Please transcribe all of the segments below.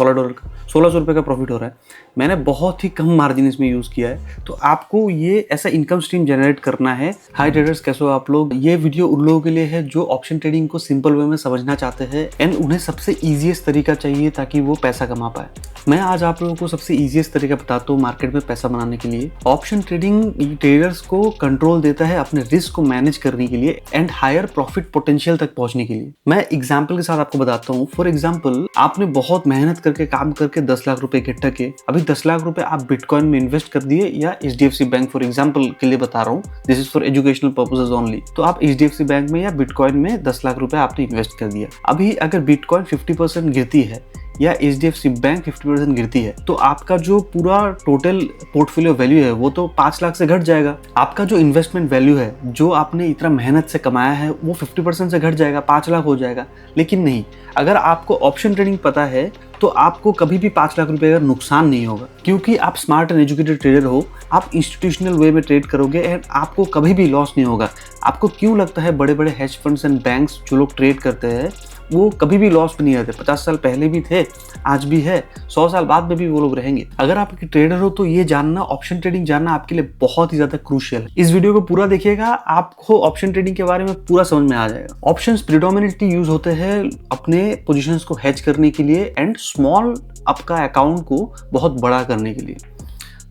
$16 का $1600 का प्रॉफिट हो रहा है। मैंने बहुत ही कम मार्जिन इसमें यूज़ किया है। तो आपको ये ऐसा इनकम स्ट्रीम जनरेट करना है। हाय ट्रेडर्स, कैसे हो आप लोग? ये वीडियो उन लोगों के लिए है जो ऑप्शन ट्रेडिंग को सिंपल वे में समझना चाहते हैं एंड उन्हें सबसे ईजीएस्ट तरीका चाहिए ताकि वो पैसा कमा पाए। मैं आज आप लोगों को सबसे ईजीएस्ट तरीका बताता हूँ मार्केट में पैसा बनाने के लिए। ऑप्शन ट्रेडिंग ट्रेडर्स को कंट्रोल देता है अपने रिस्क को मैनेज करने के लिए एंड हायर प्रॉफिट पोटेंशियल तक पहुंचने के लिए। मैं एग्जांपल के साथ आपको बताता हूँ। फॉर एग्जांपल, आपने बहुत मेहनत करके काम करके 10 लाख रुपए इकट्ठा किए। अभी 10 लाख रुपए आप बिटकॉइन में इन्वेस्ट कर दिए या HDFC बैंक, फॉर एग्जांपल के लिए बता रहा हूँ, this is for educational purposes only. तो आप HDFC बैंक में या बिटकॉइन में 10 लाख रुपए आपने इन्वेस्ट कर दिया। अभी अगर बिटकॉइन 50% गिरती है या HDFC बैंक 50% गिरती है तो आपका जो पूरा टोटल पोर्टफोलियो वैल्यू है वो तो 5 लाख से घट जाएगा। आपका जो इन्वेस्टमेंट वैल्यू है, जो आपने इतना मेहनत से कमाया है, वो 50% से घट जाएगा, 5 लाख हो जाएगा। लेकिन नहीं, अगर आपको ऑप्शन ट्रेडिंग पता है तो आपको कभी भी 5 लाख रुपए का नुकसान नहीं होगा, क्योंकि आप स्मार्ट एंड एजुकेटेड ट्रेडर हो। आप इंस्टीट्यूशनल वे में ट्रेड करोगे एंड आपको कभी भी लॉस नहीं होगा। आपको क्यों लगता है बड़े बड़े हेज फंड्स एंड बैंक्स जो लोग ट्रेड करते हैं वो कभी भी लॉस में नहीं रहते? 50 साल पहले भी थे, आज भी है, 100 साल बाद में भी वो लोग रहेंगे। अगर आप एक ट्रेडर हो तो ये जानना, ऑप्शन ट्रेडिंग जानना आपके लिए बहुत ही ज्यादा क्रूशियल है। इस वीडियो को पूरा देखिएगा, आपको ऑप्शन ट्रेडिंग के बारे में पूरा समझ में आ जाएगा। ऑप्शंस प्रिडोमिनेटली यूज होते हैं अपने पोजीशंस को हेज करने के लिए एंड स्मॉल आपका अकाउंट को बहुत बड़ा करने के लिए।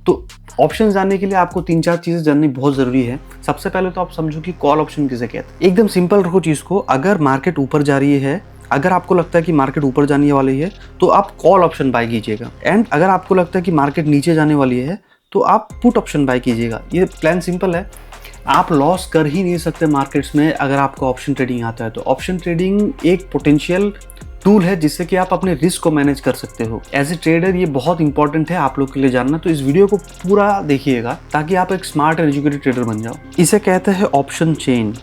तो ऑप्शन जानने के लिए आपको 3-4 चीजें जाननी बहुत जरूरी है। सबसे पहले तो आप समझो कि कॉल ऑप्शन किसे कहते हैं। एकदम सिंपल रखो चीज को। अगर मार्केट ऊपर जा रही है, अगर आपको लगता है कि मार्केट ऊपर जाने वाली है तो आप कॉल ऑप्शन बाय कीजिएगा, एंड अगर आपको लगता है कि मार्केट नीचे जाने वाली है तो आप पुट ऑप्शन बाय कीजिएगा। ये प्लान सिंपल है। आप लॉस कर ही नहीं सकते मार्केट्स में अगर आपको ऑप्शन ट्रेडिंग आता है तो। ऑप्शन ट्रेडिंग एक पोटेंशियल टूल है जिससे कि आप अपने रिस्क को मैनेज कर सकते हो। एज ए ट्रेडर ये बहुत इंपॉर्टेंट है आप लोग के लिए जानना। तो इस वीडियो को पूरा देखिएगा ताकि आप एक स्मार्ट एंड एजुकेटेड ट्रेडर बन जाओ। इसे कहते हैं ऑप्शन चेन।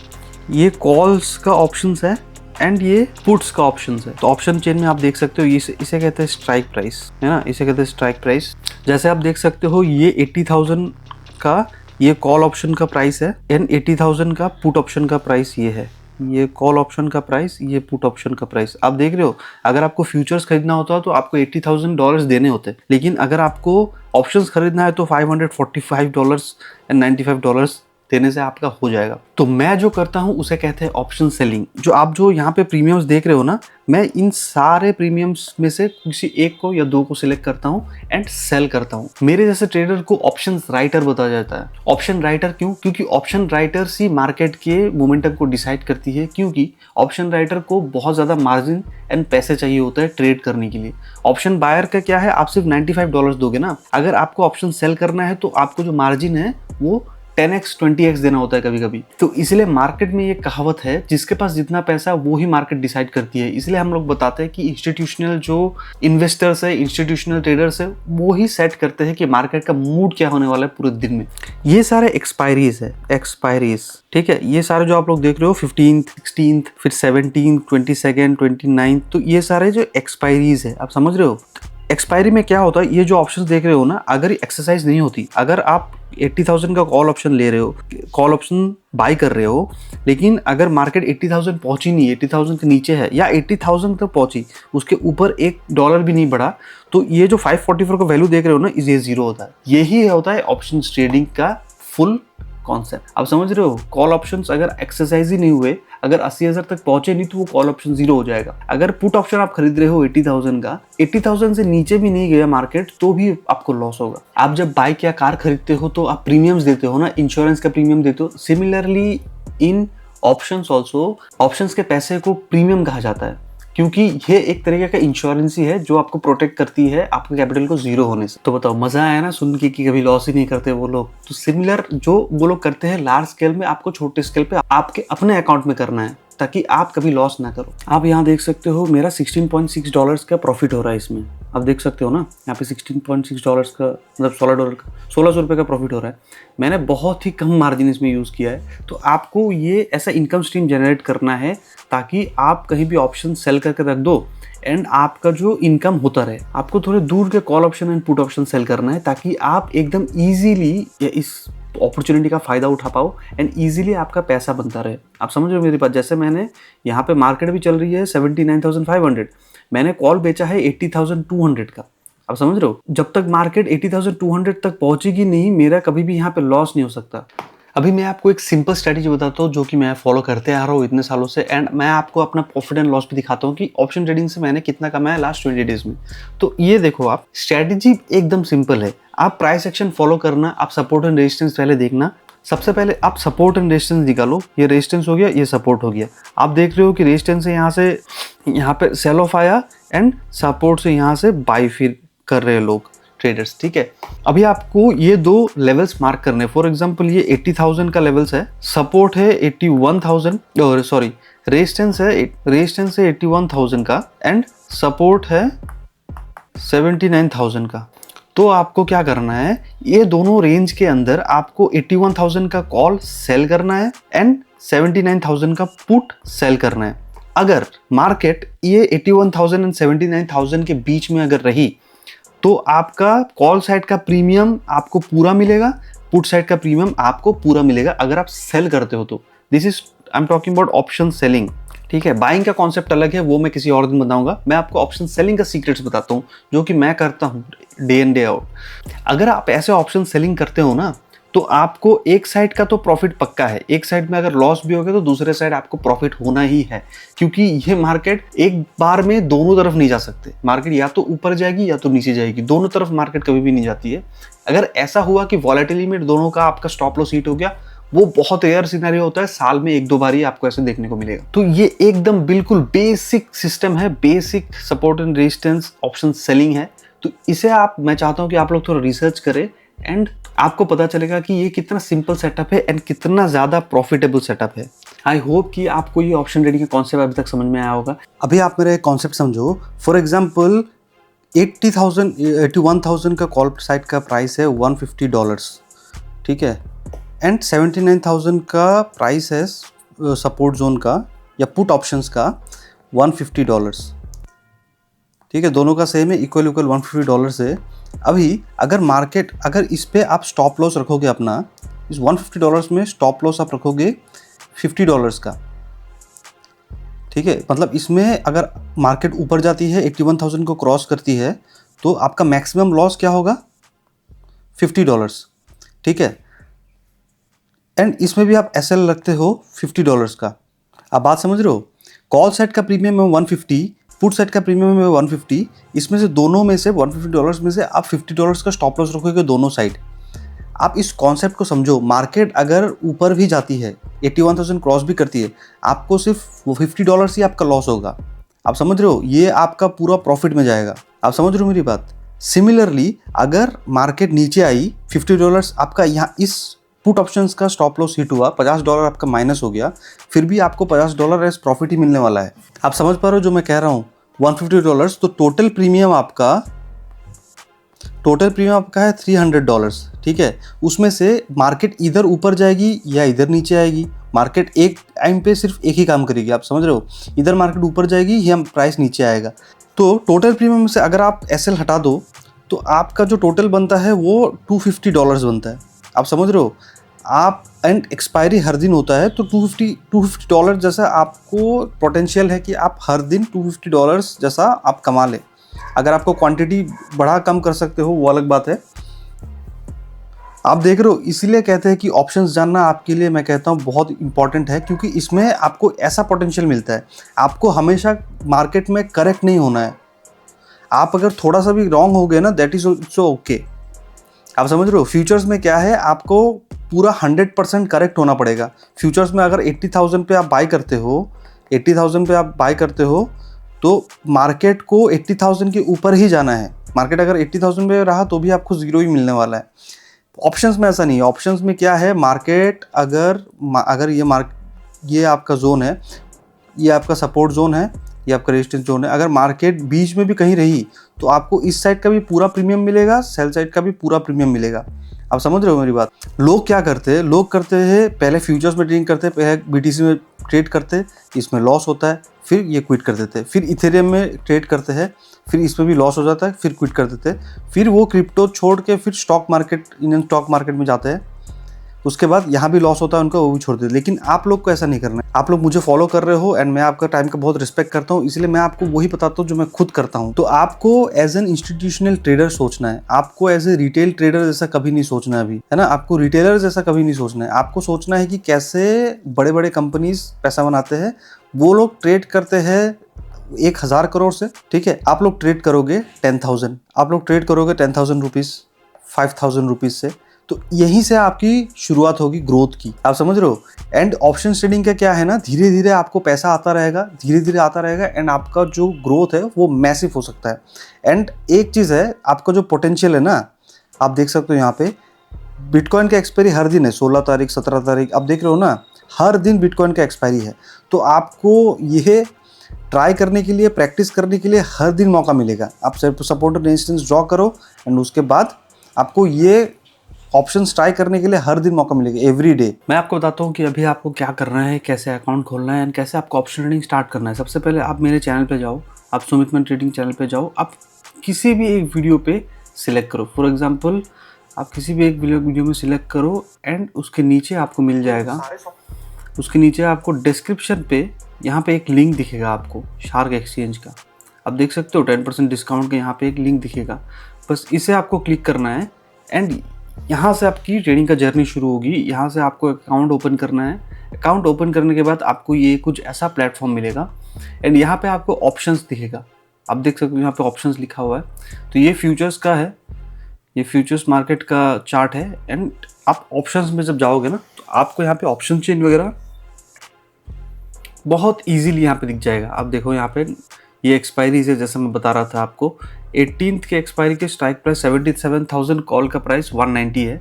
ये कॉल्स का ऑप्शंस है एंड ये पुट्स का ऑप्शंस है। तो ऑप्शन चेन में आप देख सकते हो इसे कहते हैं स्ट्राइक प्राइस, है ना, इसे कहते हैं स्ट्राइक प्राइस। जैसे आप देख सकते हो ये 80,000 का ये कॉल ऑप्शन का प्राइस है एंड 80,000 का पुट ऑप्शन का प्राइस ये है। ये कॉल ऑप्शन का प्राइस, ये पुट ऑप्शन का प्राइस। आप देख रहे हो, अगर आपको फ्यूचर्स खरीदना होता तो आपको $80,000 देने होते, लेकिन अगर आपको ऑप्शंस खरीदना है तो $545.95 देने से आपका हो जाएगा। तो मैं जो करता हूं उसे कहते हैं ऑप्शन सेलिंग। जो यहाँ पे प्रीमियम्स देख रहे हो ना, मैं इन सारे प्रीमियम्स में से किसी एक को या दो को सिलेक्ट करता हूं एंड सेल करता हूं। मेरे जैसे ट्रेडर को ऑप्शन राइटर बताया जाता है। ऑप्शन राइटर क्यों? क्योंकि ऑप्शन राइटर्स ही मार्केट के मोमेंटम को डिसाइड करती है, क्योंकि ऑप्शन राइटर को बहुत ज्यादा मार्जिन एंड पैसे चाहिए होता है ट्रेड करने के लिए। ऑप्शन बायर का क्या है, आप सिर्फ $95 दोगे ना। अगर आपको ऑप्शन सेल करना है तो आपको जो मार्जिन है वो 10x 20x देना होता है कभी कभी। तो इसलिए मार्केट में ये कहावत है, जिसके पास जितना पैसा वो ही मार्केट डिसाइड करती है। इसलिए हम लोग बताते हैं कि इंस्टीट्यूशनल जो इन्वेस्टर्स है, इंस्टीट्यूशनल ट्रेडर्स है, वो ही सेट करते हैं कि मार्केट का मूड क्या होने वाला है पूरे दिन में। ये सारे एक्सपायरीज है, एक्सपायरीज, ठीक है। ये सारे जो आप लोग देख रहे हो 15th 16th फिर 17th 22nd 29th, तो ये सारे जो एक्सपायरीज है, आप समझ रहे हो। एक्सपायरी में क्या होता है, ये जो ऑप्शंस देख रहे हो ना, अगर एक्सरसाइज नहीं होती, अगर आप 80,000 का कॉल ऑप्शन ले रहे हो, कॉल ऑप्शन बाय कर रहे हो, लेकिन अगर मार्केट 80,000 पहुंची नहीं, 80,000 के नीचे है या 80,000 तक पहुंची, उसके ऊपर $1 भी नहीं बढ़ा, तो ये जो 544 का वैल्यू देख रहे हो ना, ये जीरो होता है। यही होता है ऑप्शन ट्रेडिंग का फुल कॉन्सेप्ट। आप समझ रहे हो। कॉल ऑप्शंस अगर एक्सरसाइज ही नहीं हुए, अगर 80,000 तक पहुंचे नहीं, तो वो कॉल ऑप्शन जीरो हो जाएगा। अगर पुट ऑप्शन आप खरीद रहे हो 80,000 का, 80,000 से नीचे भी नहीं गया मार्केट, तो भी आपको लॉस होगा। आप जब बाइक या कार खरीदते हो तो आप प्रीमियम्स देते हो ना, इंश्योरेंस का प्रीमियम देते हो। Similarly in options also, options के पैसे को प्रीमियम कहा जाता है, क्योंकि ये एक तरीके का इंश्योरेंस ही है जो आपको प्रोटेक्ट करती है आपके कैपिटल को जीरो होने से। तो बताओ, मजा आया ना सुन के कि कभी लॉस ही नहीं करते वो लोग। तो सिमिलर जो वो लोग करते हैं लार्ज स्केल में, आपको छोटे स्केल पे आपके अपने अकाउंट में करना है ताकि आप कभी लॉस ना करो। आप यहाँ देख सकते हो मेरा $16.6 का प्रॉफिट हो रहा है इसमें। आप देख सकते हो ना, यहाँ पे $16.6 का मतलब $1600 का प्रॉफिट हो रहा है। मैंने बहुत ही कम मार्जिन इसमें यूज़ किया है। तो आपको ये ऐसा इनकम स्ट्रीम जनरेट करना है ताकि आप कहीं भी ऑप्शन सेल करके रख दो एंड आपका जो इनकम होता रहे। आपको थोड़े दूर के call option and put option sell करना है ताकि आप एकदम ईजीली इस अपॉर्चुनिटी का फायदा उठा पाओ एंड इजीली आपका पैसा बनता रहे। आप समझ रहे हो मेरी बात। जैसे मैंने यहाँ पे मार्केट भी चल रही है 79,500, मैंने कॉल बेचा है 80,200 का। आप समझ रहे हो, जब तक मार्केट 80,200 तक पहुंचेगी नहीं, मेरा कभी भी यहाँ पे लॉस नहीं हो सकता। अभी मैं आपको एक सिंपल स्ट्रैटेजी बताता हूँ जो कि मैं फॉलो करते आ रहा हूँ इतने सालों से, एंड मैं आपको अपना प्रॉफिट एंड लॉस भी दिखाता हूँ कि ऑप्शन ट्रेडिंग से मैंने कितना कमाया लास्ट 20 डेज में। तो ये देखो, आप स्ट्रैटेजी एकदम सिंपल है। आप प्राइस एक्शन फॉलो करना, आप सपोर्ट एंड रेजिस्टेंस पहले देखना। सबसे पहले आप सपोर्ट एंड रेजिस्टेंस निकालो। ये रेजिस्टेंस हो गया, ये सपोर्ट हो गया। आप देख रहे हो कि रेजिस्टेंस से यहाँ पे सेल ऑफ आया एंड सपोर्ट से यहाँ से बाई फिर कर रहे हैं लोग ट्रेडर्स, ठीक है। अभी आपको ये दो लेवल्स मार्क करने हैं। फॉर एग्जांपल ये 80,000 का लेवल्स है, सपोर्ट है 81,000, और सॉरी रेजिस्टेंस है 81,000 का एंड सपोर्ट है 79,000 का। तो आपको क्या करना है, ये दोनों रेंज के अंदर आपको 81,000 का कॉल सेल करना है एंड 79,000 का पुट सेल करना है। अगर मार्केट ये 81,000 एंड 79,000 के बीच में अगर रही तो आपका कॉल साइड का प्रीमियम आपको पूरा मिलेगा, पुट साइड का प्रीमियम आपको पूरा मिलेगा अगर आप सेल करते हो तो। This is I am talking about option selling, ठीक है। बाइंग का कॉन्सेप्ट अलग है, वो मैं किसी और दिन बताऊंगा। मैं आपको ऑप्शन सेलिंग का सीक्रेट्स बताता हूँ जो कि मैं करता हूँ डे इन डे आउट। अगर आप ऐसे ऑप्शन सेलिंग करते हो ना, तो आपको एक साइड का तो प्रॉफिट पक्का है। एक साइड में अगर लॉस भी हो गया तो दूसरे साइड आपको प्रॉफिट होना ही है, क्योंकि ये मार्केट एक बार में दोनों तरफ नहीं जा सकते। मार्केट या तो ऊपर जाएगी या तो नीचे जाएगी, दोनों तरफ मार्केट कभी भी नहीं जाती है। अगर ऐसा हुआ कि वॉलेटिलिटी में दोनों का आपका स्टॉप लॉस हिट हो गया, वो बहुत रेयर सिनेरियो होता है, साल में 1-2 बार ही आपको ऐसे देखने को मिलेगा। तो ये एकदम बिल्कुल बेसिक सिस्टम है, basic support and resistance option selling है। तो इसे मैं चाहता हूं कि आप लोग थोड़ा रिसर्च करें एंड आपको पता चलेगा कि ये कितना सिंपल सेटअप है एंड कितना ज़्यादा प्रॉफिटेबल सेटअप है। आई होप कि आपको ये ऑप्शन ट्रेडिंग का कॉन्सेप्ट अभी तक समझ में आया होगा। अभी आप मेरा एक कॉन्सेप्ट समझो। फॉर एग्जांपल 81,000 का कॉल साइड का प्राइस है $150, ठीक है, एंड 79,000 का प्राइस है सपोर्ट जोन का या पुट ऑप्शंस का $150, ठीक है। दोनों का सेम है, इक्वल $150 है। अभी अगर इस पे आप स्टॉप लॉस रखोगे अपना, इस $150 में स्टॉप लॉस आप रखोगे $50 का, ठीक है। मतलब इसमें अगर मार्केट ऊपर जाती है 81,000 को क्रॉस करती है तो आपका मैक्सिमम लॉस क्या होगा, $50, ठीक है। एंड इसमें भी आप एसएल रखते हो $50 का। आप बात समझ रहे हो, कॉल साइड का प्रीमियम है 150, पुट साइड का प्रीमियम है 150। इसमें से दोनों में से $150 में से आप $50 का स्टॉप लॉस रखोगे दोनों साइड। आप इस कॉन्सेप्ट को समझो, मार्केट अगर ऊपर भी जाती है 81,000 क्रॉस भी करती है, आपको सिर्फ $50 ही आपका लॉस होगा। आप समझ रहे हो, ये आपका पूरा प्रॉफिट में जाएगा। आप समझ रहे हो मेरी बात। सिमिलरली अगर मार्केट नीचे आई, $50 आपका यहाँ इस पुट ऑप्शंस का स्टॉप लॉस हिट हुआ, $50 आपका माइनस हो गया, फिर भी आपको $50 एज प्रॉफिट ही मिलने वाला है। आप समझ पा रहे हो जो मैं कह रहा हूँ, $150। तो टोटल प्रीमियम आपका है $300, ठीक है। उसमें से मार्केट इधर ऊपर जाएगी या इधर नीचे आएगी। मार्केट एक टाइम पे सिर्फ एक ही काम करेगी, आप समझ रहे हो, इधर मार्केट ऊपर जाएगी या प्राइस नीचे आएगा। तो टोटल प्रीमियम से अगर आप एसएल हटा दो तो आपका जो टोटल बनता है वो $250 बनता है। आप समझ रहे हो, आप एंड एक्सपायरी हर दिन होता है, तो $250 जैसा आपको पोटेंशियल है कि आप हर दिन $250 जैसा आप कमा लें। अगर आपको क्वांटिटी बढ़ा कम कर सकते हो वो अलग बात है। आप देख रहे हो, इसीलिए कहते हैं कि ऑप्शंस जानना आपके लिए, मैं कहता हूँ, बहुत इंपॉर्टेंट है, क्योंकि इसमें आपको ऐसा पोटेंशियल मिलता है। आपको हमेशा मार्केट में करेक्ट नहीं होना है। आप अगर थोड़ा सा भी रॉन्ग हो गए ना, दैट इज ऑल्सो ओके। आप समझ रहे हो, फ्यूचर्स में क्या है, आपको पूरा 100% करेक्ट होना पड़ेगा। फ्यूचर्स में अगर 80,000 पे आप बाय करते हो, 80,000 पे आप बाय करते हो, तो मार्केट को 80,000 के ऊपर ही जाना है। मार्केट अगर 80,000 पे रहा तो भी आपको जीरो ही मिलने वाला है। ऑप्शंस में ऐसा नहीं है। ऑप्शंस में क्या है, मार्केट अगर ये आपका जोन है, ये आपका सपोर्ट जोन है, ये आपका रेजिस्टेंस जोन है। अगर मार्केट बीच में भी कहीं रही तो आपको इस साइड का भी पूरा प्रीमियम मिलेगा, सेल साइड का भी पूरा प्रीमियम मिलेगा। आप समझ रहे हो मेरी बात। लोग क्या करते हैं, लोग करते हैं पहले फ्यूचर्स में ट्रेडिंग करते हैं, पहले बीटीसी में ट्रेड करते हैं, इसमें लॉस होता है, फिर ये क्विट कर देते हैं। फिर इथेरियम में ट्रेड करते हैं, फिर इसमें भी लॉस हो जाता है, फिर क्विट कर देते हैं। फिर वो क्रिप्टो छोड़ के फिर इंडियन स्टॉक मार्केट में जाते हैं। उसके बाद यहाँ भी लॉस होता है उनका, वो भी छोड़ देते। लेकिन आप लोग को ऐसा नहीं करना है। आप लोग मुझे फॉलो कर रहे हो एंड मैं आपका टाइम का बहुत रिस्पेक्ट करता हूँ, इसलिए मैं आपको वही बताता हूँ जो मैं खुद करता हूँ। तो आपको एज एन इंस्टीट्यूशनल ट्रेडर सोचना है, आपको एज ए रिटेल ट्रेडर जैसा कभी नहीं सोचना अभी, है ना। आपको रिटेलर जैसा कभी नहीं सोचना है। आपको सोचना है कि कैसे बड़े बड़े कंपनीज पैसा बनाते हैं। वो लोग ट्रेड करते हैं 1000 करोड़ से, ठीक है। आप लोग ट्रेड करोगे 10,000, आप लोग ट्रेड करोगे 10,000 रुपीज, 5,000 रुपीज से। तो यहीं से आपकी शुरुआत होगी ग्रोथ की, आप समझ रहे हो। एंड ऑप्शन ट्रेडिंग का क्या है ना, धीरे धीरे आपको पैसा आता रहेगा, धीरे धीरे आता रहेगा एंड आपका जो ग्रोथ है वो मैसिव हो सकता है। एंड एक चीज़ है, आपका जो पोटेंशियल है ना, आप देख सकते हो यहाँ पे बिटकॉइन का एक्सपायरी हर दिन है, 16 तारीख 17 तारीख, आप देख रहे हो ना, हर दिन बिटकॉइन का एक्सपायरी है। तो आपको यह ट्राई करने के लिए, प्रैक्टिस करने के लिए हर दिन मौका मिलेगा। आप सपोर्ट रेजिस्टेंस ड्रॉ करो एंड उसके बाद आपको ये ऑप्शंस ट्राई करने के लिए हर दिन मौका मिलेगा, एवरी डे। मैं आपको बताता हूँ कि अभी आपको क्या करना है, कैसे अकाउंट खोलना है एंड कैसे आपको ऑप्शन ट्रेडिंग स्टार्ट करना है। सबसे पहले आप मेरे चैनल पे जाओ, आप सुमित मन ट्रेडिंग चैनल पे जाओ, आप किसी भी एक वीडियो पे सिलेक्ट करो। फॉर एग्जांपल आप किसी भी एक वीडियो में सिलेक्ट करो एंड उसके नीचे आपको मिल जाएगा, उसके नीचे आपको डिस्क्रिप्शन पे यहाँ पे एक लिंक दिखेगा आपको शार्क एक्सचेंज का। आप देख सकते हो 10% डिस्काउंट का यहाँ पे एक लिंक दिखेगा, बस इसे आपको क्लिक करना है एंड यहाँ से आपकी ट्रेडिंग का जर्नी शुरू होगी। यहाँ से आपको अकाउंट ओपन करना है। अकाउंट ओपन करने के बाद आपको ये कुछ ऐसा प्लेटफॉर्म मिलेगा एंड यहाँ पे आपको ऑप्शंस दिखेगा। आप देख सकते हो यहाँ पे ऑप्शंस लिखा हुआ है। तो ये फ्यूचर्स का है, ये फ्यूचर्स मार्केट का चार्ट है एंड आप ऑप्शंस में जब जाओगे ना तो आपको यहाँ पे ऑप्शन चेंज वगैरह बहुत ईजीली यहाँ पे दिख जाएगा। आप देखो यहाँ पे ये एक्सपायरी से, जैसे मैं बता रहा था आपको, 18 के एक्सपायरी के स्ट्राइक प्राइस 77,000, कॉल का प्राइस 190 है,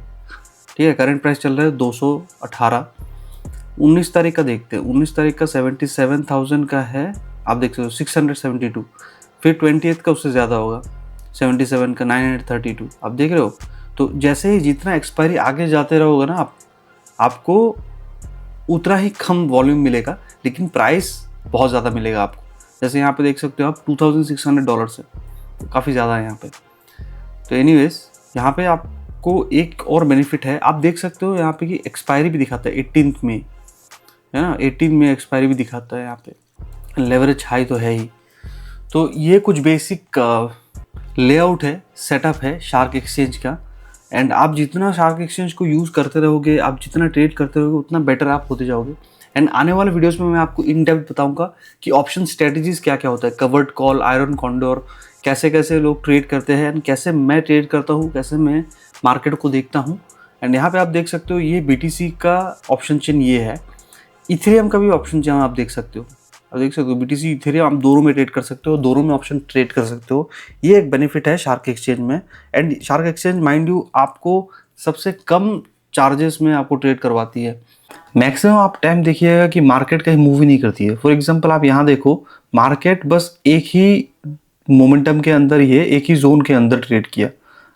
ठीक है। करंट प्राइस चल रहा है 218। 19 तारीख का देखते हैं, 19 तारीख का 77,000 का है, आप देख सकते हो 672। फिर 28 का उससे ज़्यादा होगा, 77 का 932, आप देख रहे हो। तो जैसे ही जितना एक्सपायरी आगे जाते रहोगे ना आपको उतना ही कम वॉल्यूम मिलेगा, लेकिन प्राइस बहुत ज़्यादा मिलेगा आपको। जैसे यहाँ पे देख सकते हो आप $2,600 से, तो काफ़ी ज़्यादा है यहाँ पे। तो एनीवेज यहाँ पे आपको एक और बेनिफिट है, आप देख सकते हो यहाँ पे कि एक्सपायरी भी दिखाता है 18 में, है ना, 18 में एक्सपायरी भी दिखाता है यहाँ पे। लेवरेज हाई तो है ही। तो ये कुछ बेसिक लेआउट है, सेटअप है शार्क एक्सचेंज का। एंड आप जितना शार्क एक्सचेंज को यूज़ करते रहोगे, आप जितना ट्रेड करते रहोगे, उतना बेटर आप होते जाओगे। एंड आने वाले वीडियोस में मैं आपको इन डेप्थ बताऊंगा कि ऑप्शन स्ट्रेटजीज क्या क्या होता है, कवर्ड कॉल, आयरन कॉन्डोर, कैसे कैसे लोग ट्रेड करते हैं एंड कैसे मैं ट्रेड करता हूँ, कैसे मैं मार्केट को देखता हूँ। एंड यहाँ पे आप देख सकते हो ये BTC का ऑप्शन चेन ये है। इथेरियम का भी ऑप्शन चेन आप देख सकते हो, आप देख सकते हो BTC, इथेरियम, आप दोनों में ट्रेड कर सकते हो, दोनों में ऑप्शन ट्रेड कर सकते हो। ये एक बेनिफिट है शार्क एक्सचेंज में। And shark exchange mind you आपको सबसे कम चार्जेस में आपको ट्रेड करवाती है। मैक्सिमम आप टाइम देखिएगा कि मार्केट कहीं मूव ही नहीं करती है। फॉर एग्जांपल आप यहाँ देखो, मार्केट बस एक ही मोमेंटम के अंदर ही है, एक ही जोन के अंदर ट्रेड किया।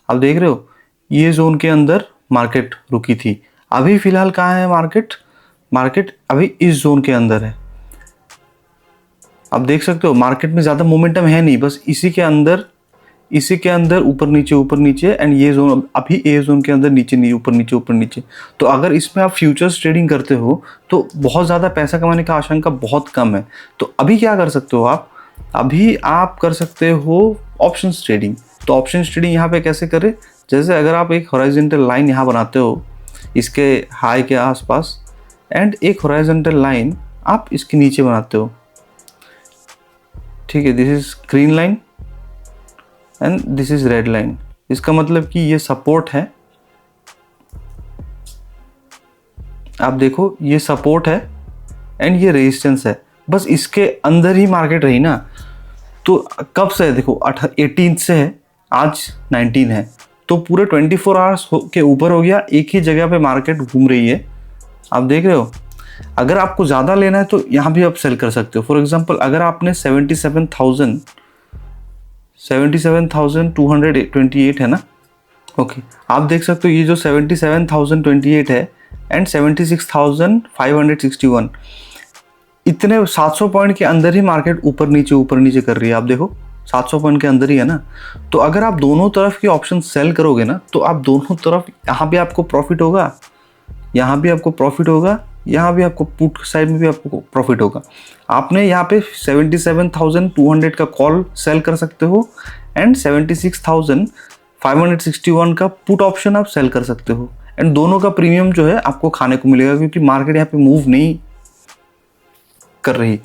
आप देख रहे हो ये जोन के अंदर मार्केट रुकी थी। अभी फिलहाल कहाँ है मार्केट? मार्केट अभी इस जोन के अंदर है। आप देख सकते हो मार्केट में ज़्यादा मोमेंटम है नहीं, बस इसी के अंदर ऊपर नीचे एंड ये जोन अभी ए जोन के अंदर नीचे ऊपर नीचे। तो अगर इसमें आप फ्यूचर्स ट्रेडिंग करते हो तो बहुत ज़्यादा पैसा कमाने का आशंका बहुत कम है। तो अभी क्या कर सकते हो आप? अभी आप कर सकते हो ऑप्शंस ट्रेडिंग। तो ऑप्शंस ट्रेडिंग यहाँ पे कैसे करें? जैसे अगर आप एक हॉरिजॉन्टल लाइन यहाँ बनाते हो इसके हाई के आसपास एंड एक हॉरिजॉन्टल लाइन आप इसके नीचे बनाते हो, ठीक है। This is green line and this is red line. इसका मतलब कि ये सपोर्ट है, आप देखो ये सपोर्ट है एंड ये रेजिस्टेंस है। बस इसके अंदर ही मार्केट रही ना। तो कब से है देखो, 18 से है, आज 19 है, तो पूरे 24 आवर्स के ऊपर हो गया, एक ही जगह पे मार्केट घूम रही है। आप देख रहे हो। अगर आपको ज़्यादा लेना है तो यहाँ भी आप सेल कर सकते हो। फॉर एग्जांपल अगर आपने 77,228 है ना, ओके, आप देख सकते हो ये जो 77,028 है एंड 76,561, इतने 700 पॉइंट के अंदर ही मार्केट ऊपर नीचे कर रही है। आप देखो 700 पॉइंट के अंदर ही है ना। तो अगर आप दोनों तरफ के ऑप्शन सेल करोगे ना तो आप दोनों तरफ यहाँ भी आपको प्रॉफिट होगा, यहाँ भी आपको प्रॉफिट होगा, यहाँ भी आपको पुट साइड में भी आपको प्रॉफिट होगा। आपने यहाँ पे 77,200 का कॉल सेल कर सकते हो एंड 76,561 का पुट ऑप्शन आप सेल कर सकते हो, एंड दोनों का प्रीमियम जो है आपको खाने को मिलेगा, क्योंकि मार्केट यहाँ पे मूव नहीं कर रही।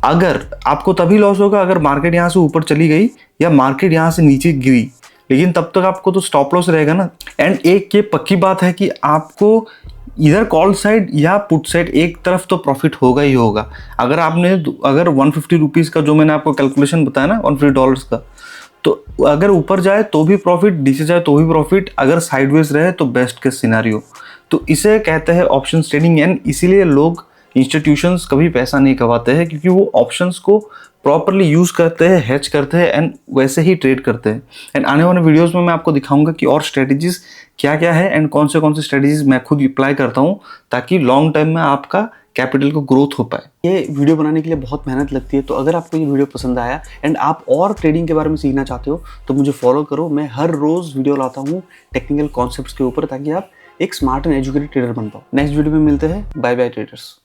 अगर आपको तभी लॉस होगा अगर मार्केट यहाँ से ऊपर चली गई या मार्केट यहाँ से नीचे गिरी, लेकिन तब तक आपको तो स्टॉप लॉस रहेगा ना। एंड एक ये पक्की बात है कि आपको इधर कॉल साइड या पुट साइड एक तरफ तो प्रॉफिट होगा ही होगा। अगर 150 रुपीज़ का जो मैंने आपको कैलकुलेशन बताया ना, $150 का, तो अगर ऊपर जाए तो भी प्रॉफिट, नीचे जाए तो भी प्रॉफिट, अगर साइडवेज रहे तो बेस्ट केस सिनेरियो। तो इसे कहते हैं ऑप्शन ट्रेडिंग, एंड इसीलिए लोग, इंस्टीट्यूशंस कभी पैसा नहीं कमाते हैं, क्योंकि वो ऑप्शंस को प्रॉपरली यूज़ करते हैं, हेज करते हैं एंड वैसे ही ट्रेड करते हैं। एंड आने वाले वीडियोस में मैं आपको दिखाऊंगा कि और स्ट्रेटजीज क्या क्या है एंड कौन से स्ट्रेटजीज मैं खुद अप्लाई करता हूँ, ताकि लॉन्ग टाइम में आपका कैपिटल को ग्रोथ हो पाए। ये वीडियो बनाने के लिए बहुत मेहनत लगती है, तो अगर आपको ये वीडियो पसंद आया एंड आप और ट्रेडिंग के बारे में सीखना चाहते हो तो मुझे फॉलो करो। मैं हर रोज़ वीडियो लाता हूँ टेक्निकल कॉन्सेप्ट्स के ऊपर, ताकि आप एक स्मार्ट एंड एजुकेटेड ट्रेडर बन पाओ। नेक्स्ट वीडियो में मिलते हैं। Bye bye traders.